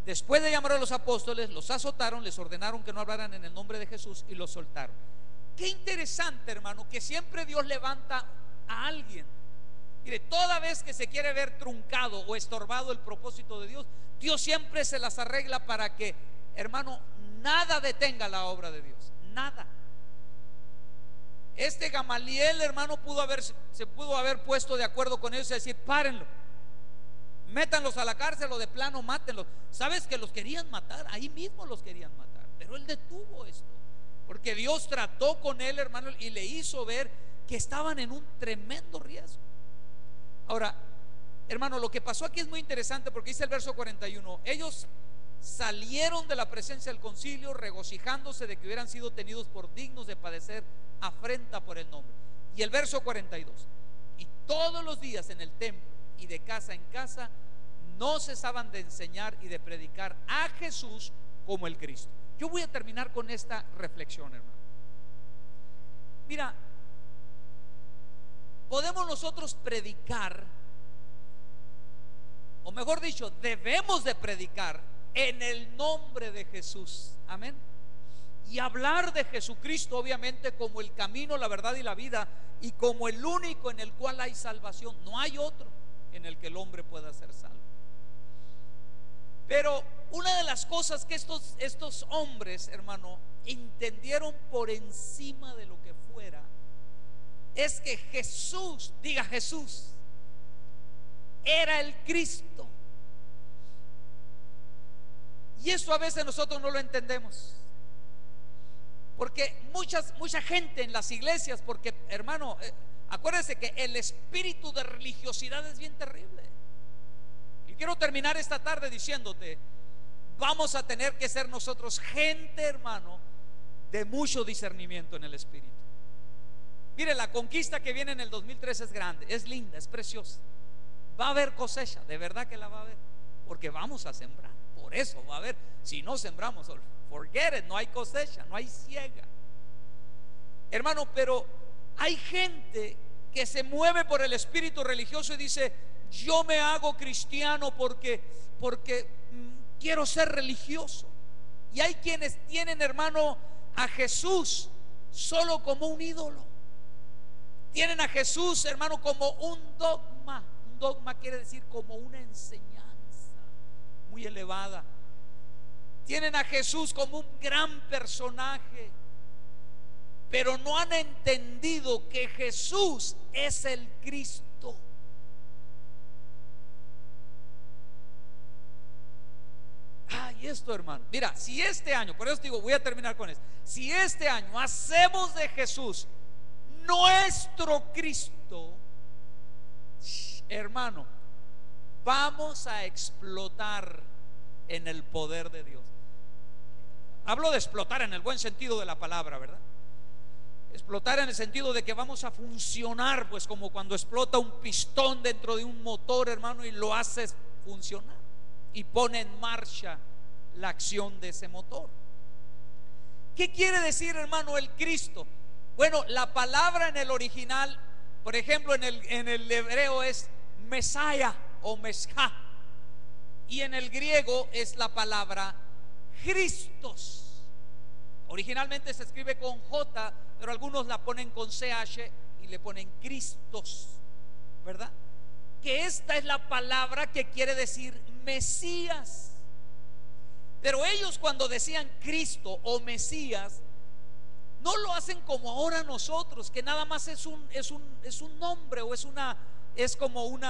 Después de llamar a los apóstoles, los azotaron, les ordenaron que no hablaran en el nombre de Jesús y los soltaron. Qué interesante, hermano, que siempre Dios levanta a alguien. Mire, toda vez que se quiere ver truncado o estorbado el propósito de Dios, Dios siempre se las arregla para que, hermano, nada detenga la obra de Dios. Nada. Este Gamaliel, hermano, se pudo haber puesto de acuerdo con ellos y decir: párenlo, métanlos a la cárcel o de plano mátenlos. Sabes que los querían matar, ahí mismo los querían matar, pero él detuvo esto, porque Dios trató con él, hermano, y le hizo ver que estaban en un tremendo riesgo. Ahora, hermano, lo que pasó aquí es muy interesante, porque dice el verso 41: ellos salieron de la presencia del concilio regocijándose de que hubieran sido tenidos por dignos de padecer afrenta por el nombre. Y el verso 42: y todos los días en el templo y de casa en casa no cesaban de enseñar y de predicar a Jesús como el Cristo. Yo voy a terminar con esta reflexión, hermano. Mira, podemos nosotros predicar, o mejor dicho, debemos de predicar en el nombre de Jesús. Amén. Y hablar de Jesucristo, obviamente, como el camino, la verdad y la vida, y como el único en el cual hay salvación. No hay otro en el que el hombre pueda ser salvo. Pero una de las cosas que estos hombres, hermano, entendieron por encima de lo que fuera, es que Jesús, diga Jesús, era el Cristo. Y eso a veces nosotros no lo entendemos, porque mucha gente en las iglesias, porque, hermano, acuérdense que el espíritu de religiosidad es bien terrible. Y quiero terminar esta tarde diciéndote: vamos a tener que ser nosotros gente, hermano, de mucho discernimiento en el espíritu. Mire, la conquista que viene en el 2013 es grande, es linda, es preciosa. Va a haber cosecha, de verdad que la va a haber, porque vamos a sembrar. Por eso va a haber. Si no sembramos, forget it, no hay cosecha, no hay siega, hermano. Pero hay gente que se mueve por el espíritu religioso y dice: yo me hago cristiano porque quiero ser religioso. Y hay quienes tienen, hermano, a Jesús solo como un ídolo. Tienen a Jesús, hermano, como un dogma. Un dogma quiere decir como una enseñanza muy elevada. Tienen a Jesús como un gran personaje, pero no han entendido que Jesús es el Cristo. Ay, esto, hermano, mira, si este año, por eso digo, voy a terminar con esto. Si este año hacemos de Jesús nuestro Cristo, hermano, vamos a explotar en el poder de Dios. Hablo de explotar en el buen sentido de la palabra, ¿verdad? Explotar en el sentido de que vamos a funcionar, pues como cuando explota un pistón dentro de un motor, hermano, y lo haces funcionar y pone en marcha la acción de ese motor. ¿Qué quiere decir, hermano, el Cristo? Bueno, la palabra en el original, por ejemplo, en el hebreo es Mesaya o Mesja, y en el griego es la palabra Christos. Originalmente se escribe con J, pero algunos la ponen con CH y le ponen Cristos, ¿verdad? Que esta es la palabra que quiere decir Mesías. Pero ellos, cuando decían Cristo o Mesías, no lo hacen como ahora nosotros, que nada más es un nombre, o es como un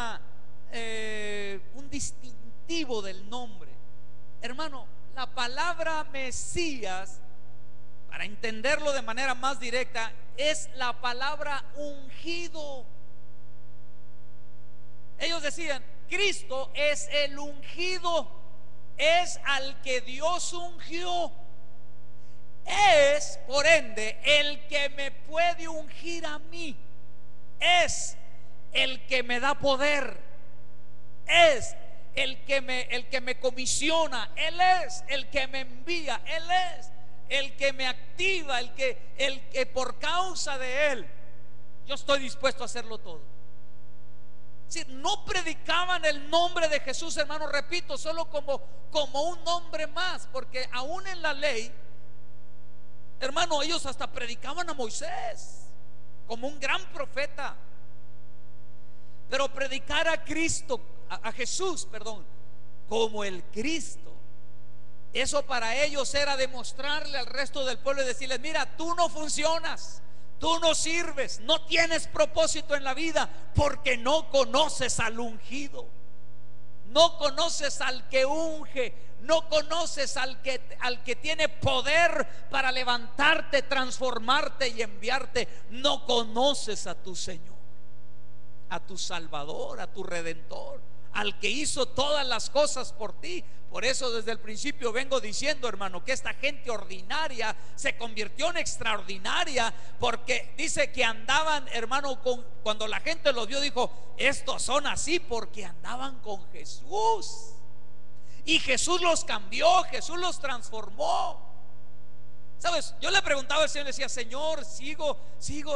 distintivo del nombre. Hermano, la palabra Mesías, para entenderlo de manera más directa, es la palabra ungido. Ellos decían: Cristo es el ungido, es al que Dios ungió, es por ende el que me puede ungir a mí, es el que me da poder, es el que me comisiona, Él es el que me envía, Él es el que me activa, el que por causa de Él yo estoy dispuesto a hacerlo todo. Si no predicaban el nombre de Jesús, hermano, repito, solo como un nombre más, porque aún en la ley, hermano, ellos hasta predicaban a Moisés como un gran profeta. Pero predicar a Cristo, a Jesús, perdón, como el Cristo, eso para ellos era demostrarle al resto del pueblo y decirles: mira, tú no funcionas, tú no sirves, no tienes propósito en la vida, porque no conoces al ungido, no conoces al que unge, no conoces al que tiene poder para levantarte, transformarte y enviarte. No conoces a tu Señor, a tu Salvador, a tu Redentor, al que hizo todas las cosas por ti. Por eso desde el principio vengo diciendo, hermano, que esta gente ordinaria se convirtió en extraordinaria, porque dice que andaban, hermano, cuando la gente los vio, dijo: estos son así porque andaban con Jesús. Y Jesús los cambió, Jesús los transformó. ¿Sabes? Yo le preguntaba al Señor, le decía: Señor, sigo,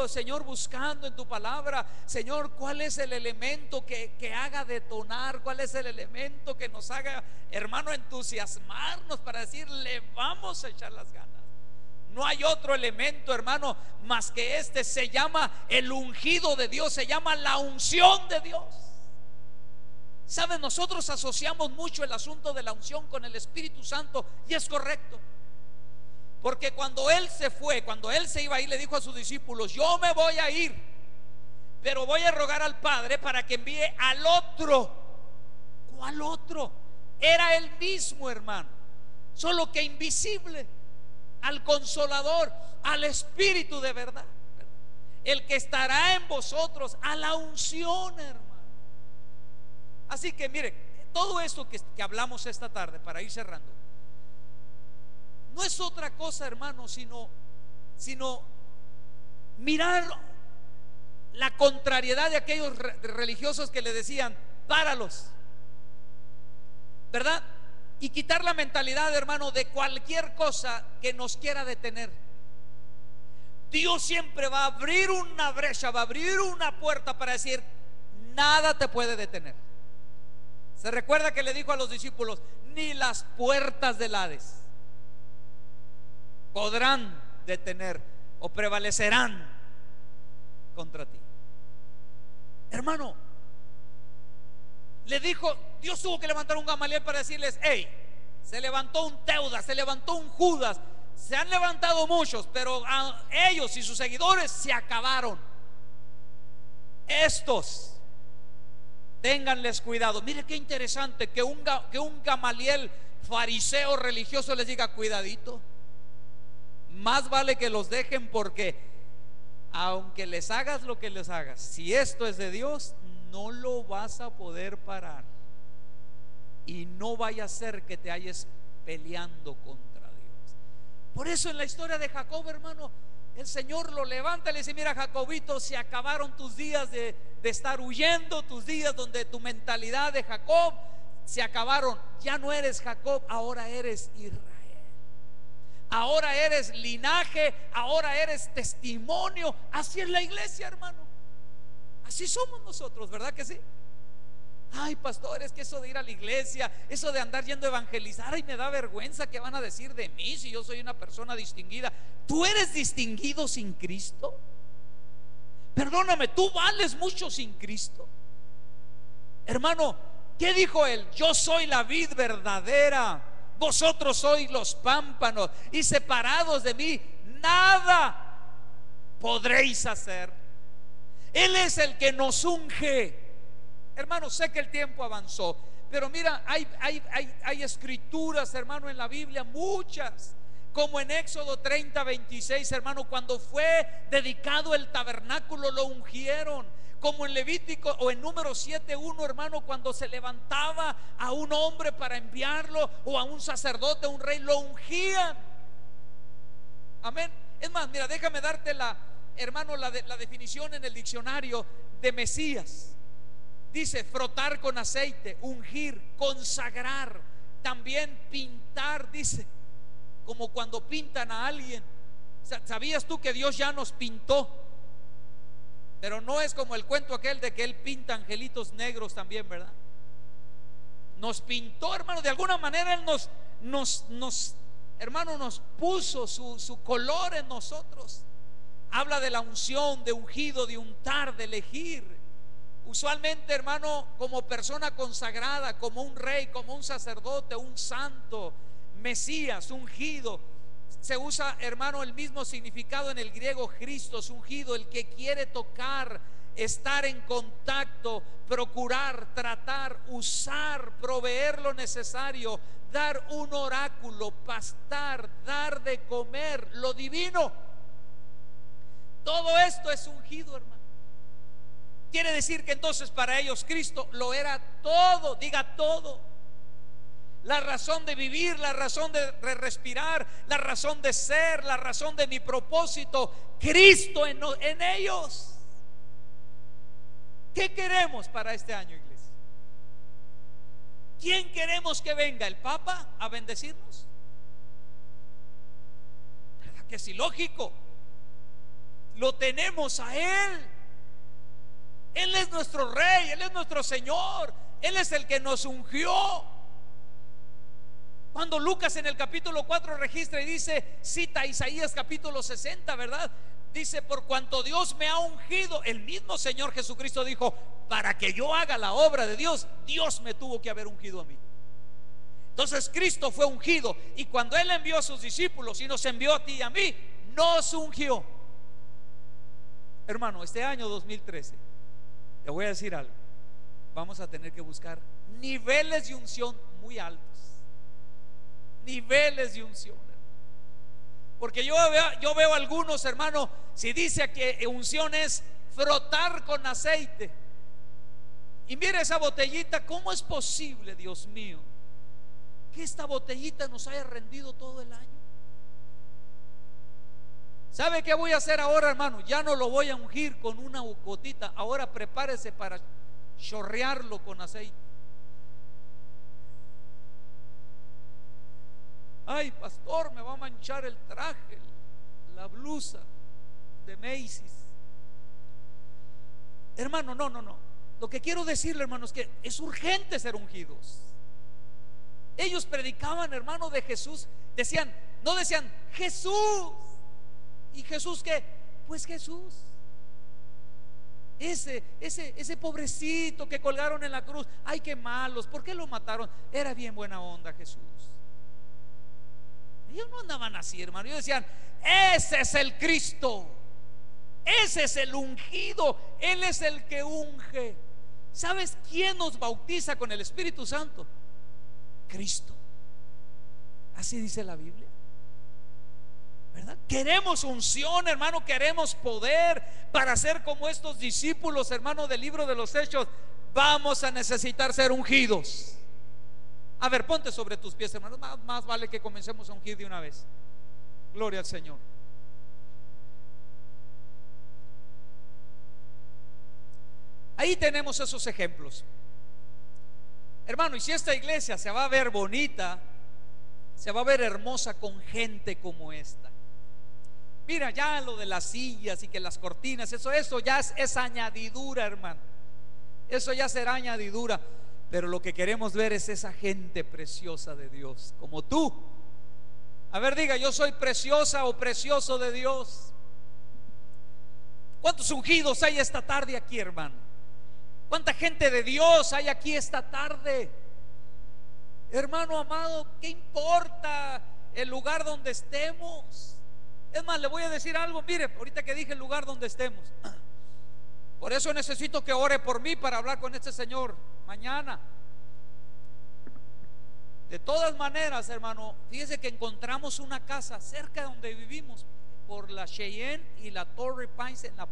Señor, buscando en tu palabra. Señor, ¿cuál es el elemento que haga detonar? ¿Cuál es el elemento que nos haga, hermano, entusiasmarnos para decir: le vamos a echar las ganas? No hay otro elemento, hermano, más que este. Se llama el ungido de Dios, se llama la unción de Dios. ¿Sabes? Nosotros asociamos mucho el asunto de la unción con el Espíritu Santo, y es correcto. Porque cuando Él se fue, cuando Él se iba a ir, le dijo a sus discípulos: yo me voy a ir, pero voy a rogar al Padre para que envíe al otro. ¿Cuál otro? Era Él mismo, hermano, solo que invisible, al Consolador, al Espíritu de verdad, el que estará en vosotros, a la unción, hermano. Así que mire, todo esto que hablamos esta tarde, para ir cerrando, no es otra cosa, hermano, sino mirar la contrariedad de aquellos religiosos que le decían: páralos, ¿verdad? Y quitar la mentalidad, hermano, de cualquier cosa que nos quiera detener. Dios siempre va a abrir una brecha, va a abrir una puerta para decir: nada te puede detener. Se recuerda que le dijo a los discípulos: ni las puertas del Hades podrán detener o prevalecerán contra ti. Hermano, le dijo, Dios tuvo que levantar un Gamaliel para decirles: hey, se levantó un Teudas, se levantó un Judas, se han levantado muchos, pero ellos y sus seguidores se acabaron. Estos, ténganles cuidado. Mire qué interesante que un Gamaliel fariseo religioso les diga: cuidadito, más vale que los dejen, porque aunque les hagas lo que les hagas, si esto es de Dios, no lo vas a poder parar. Y no vaya a ser que te halles peleando contra Dios. Por eso en la historia de Jacob, hermano, el Señor lo levanta y le dice: mira, Jacobito, se acabaron tus días de estar huyendo, tus días donde tu mentalidad de Jacob se acabaron. Ya no eres Jacob, ahora eres Israel. Ahora eres linaje, ahora eres testimonio. Así es la iglesia, hermano. Así somos nosotros, ¿verdad que sí? Ay, pastor, es que eso de ir a la iglesia, eso de andar yendo a evangelizar, ay, me da vergüenza. ¿Qué van a decir de mí si yo soy una persona distinguida? ¿Tú eres distinguido sin Cristo? Perdóname, tú vales mucho sin Cristo. Hermano, ¿qué dijo él? Yo soy la vid verdadera, vosotros sois los pámpanos, y separados de mí nada podréis hacer. Él es el que nos unge. Hermano, sé que el tiempo avanzó, pero mira, hay escrituras, hermano, en la Biblia, muchas, como en Éxodo 30:26, hermano, cuando fue dedicado el tabernáculo lo ungieron. Como en Levítico o en Número 7:1, hermano, cuando se levantaba a un hombre para enviarlo, o a un sacerdote, a un rey, lo ungían. Amén. Es más, mira, déjame darte hermano, la definición en el diccionario de Mesías. dice frotar con aceite, ungir, consagrar, también pintar, dice, como cuando pintan a alguien. ¿Sabías tú que Dios ya nos pintó? Pero no es como el cuento aquel de que Él pinta angelitos negros también, ¿verdad? Nos pintó, hermano, de alguna manera Él hermano, nos puso su color en nosotros. Habla de la unción, de ungido, de untar, de elegir. Usualmente, hermano, como persona consagrada, como un rey, como un sacerdote, un santo, Mesías, ungido, se usa, hermano, el mismo significado en el griego. Christos, ungido, el que quiere tocar, estar en contacto, procurar, tratar, usar, proveer lo necesario, dar un oráculo, pastar, dar de comer, lo divino. Todo esto es ungido, hermano. Quiere decir que entonces para ellos Cristo lo era todo, diga todo. La razón de vivir, la razón de respirar, la razón de ser, la razón de mi propósito, Cristo en ellos. ¿Qué queremos para este año, iglesia? ¿Quién queremos que venga? ¿El Papa a bendecirnos? ¿Verdad que es ilógico? Lo tenemos a Él. Él es nuestro Rey, Él es nuestro Señor, Él es el que nos ungió. Cuando Lucas en el capítulo 4 registra y dice, cita Isaías capítulo 60, ¿verdad? Dice, por cuanto Dios me ha ungido, el mismo Señor Jesucristo dijo, para que yo haga la obra de Dios, Dios me tuvo que haber ungido a mí. Entonces Cristo fue ungido, y cuando Él envió a sus discípulos y nos envió a ti y a mí, nos ungió. Hermano, este año 2013, te voy a decir algo, vamos a tener que buscar niveles de unción muy altos. Niveles de unción, hermano. Porque yo veo algunos, hermano, si dice que unción es frotar con aceite, y mira esa botellita, ¿cómo es posible, Dios mío, que esta botellita nos haya rendido todo el año? ¿Sabe qué voy a hacer ahora, hermano? Ya no lo voy a ungir con una gotita. Ahora prepárese para chorrearlo con aceite. Ay, pastor, me va a manchar el traje, la blusa de Macy's. Hermano, no. Lo que quiero decirle, hermano, es que es urgente ser ungidos. Ellos predicaban, hermano, de Jesús. No decían Jesús. ¿Y Jesús qué? Pues Jesús, ese pobrecito que colgaron en la cruz. Ay, qué malos, ¿por qué lo mataron? Era bien buena onda Jesús. Ellos no andaban así, hermano. Ellos decían, ese es el Cristo, ese es el ungido, Él es el que unge. ¿Sabes quién nos bautiza con el Espíritu Santo? Cristo. Así dice la Biblia, ¿verdad? Queremos unción, hermano, queremos poder para ser como estos discípulos, hermano, del libro de los Hechos. Vamos a necesitar ser ungidos. A ver, ponte sobre tus pies, hermano. Más vale que comencemos a ungir de una vez. Gloria al Señor. Ahí tenemos esos ejemplos, hermano. Y si esta iglesia se va a ver bonita, se va a ver hermosa con gente como esta. Mira, ya lo de las sillas y que las cortinas, eso ya es añadidura, hermano. Eso ya será añadidura. Pero lo que queremos ver es esa gente preciosa de Dios, como tú. A ver, diga, yo soy preciosa o precioso de Dios. ¿Cuántos ungidos hay esta tarde aquí, hermano? ¿Cuánta gente de Dios hay aquí esta tarde? Hermano amado, ¿qué importa el lugar donde estemos? Es más, le voy a decir algo. Mire, ahorita que dije el lugar donde estemos, por eso necesito que ore por mí para hablar con este señor mañana. De todas maneras, hermano, fíjese que encontramos una casa cerca de donde vivimos, por la Cheyenne y la Torrey Pines, en la